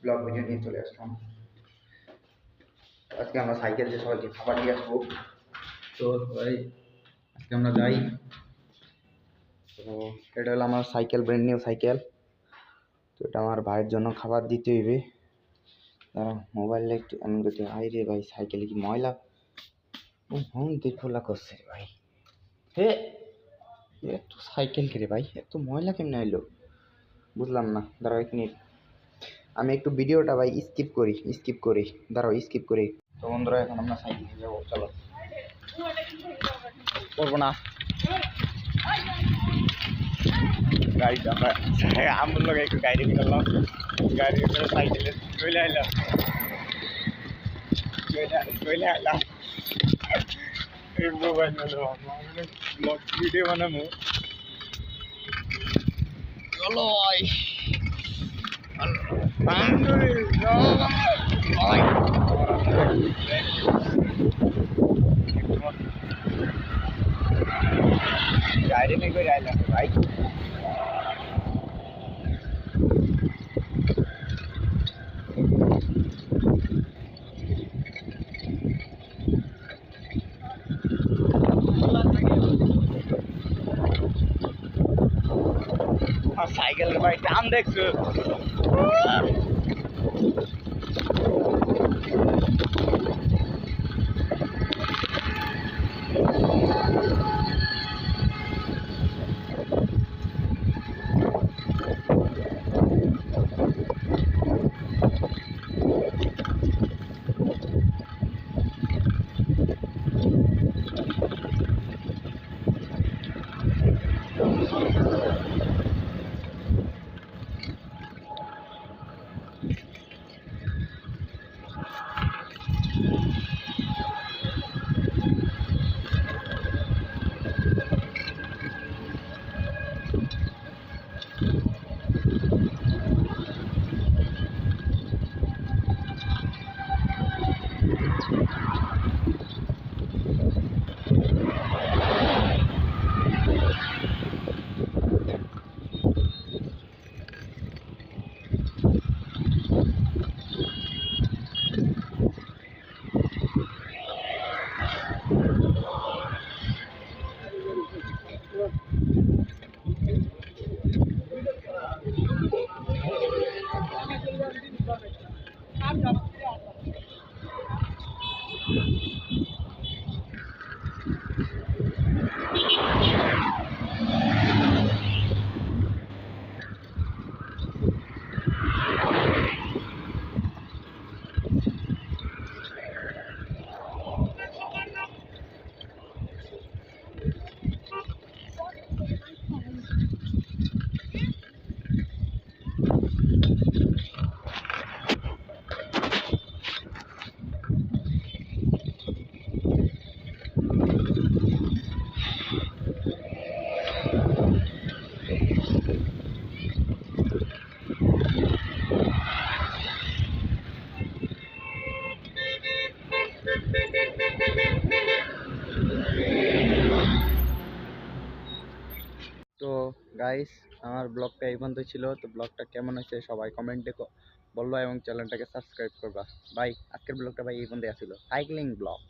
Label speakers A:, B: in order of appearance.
A: Blog video নিয়ে চলে আসলাম। আজকে আমরা সাইকেল দিয়ে সবাইকে খাবার দিয়ে আসবো। তো সবাই আজকে আমরা যাই। তো এটা হলো আমার সাইকেল, ব্র্যান্ড নিউ সাইকেল। তো এটা আমার ভাইয়ের জন্য খাবার দিতে হইবে। দাঁড়া, মোবাইল একটু এমন করতে আই রে ভাই, সাইকেলে কি ময়লা হন খোলা করছে রে ভাই। হে, এত সাইকেল কে রে ভাই, এত ময়লা কেমনে এলো বুঝলাম না। দাঁড়াও এক মিনিট, আমি একটু ভিডিওটা ভাই স্কিপ করি। দাঁড়াও স্কিপ করি। তো বন্ধুরা এখন আমরা সাইকেলে যাবো, চলো। করবো না গাড়িটা আমরা আমার লোক একটু গাড়ি করলাম, গাড়ি করে সাইকেলে চলে আইলাম এই মোবাইল ব্লগ ভিডিও বানাবো। চলো ভাই, গাড়ি নিয়ে করে আইলাম ভাই। সাইকেলের ভাই টান দেখছো? তো গাইস, আমার ব্লগটা এই পর্যন্ত ছিল। তো ব্লগটা কেমন হয়েছে সবাই কমেন্টে বলবা এবং চ্যানেলটাকে সাবস্ক্রাইব করবা। ভাই আজকের ব্লগটা ভাই এই পর্যন্ত ছিল, সাইক্লিং ব্লগ।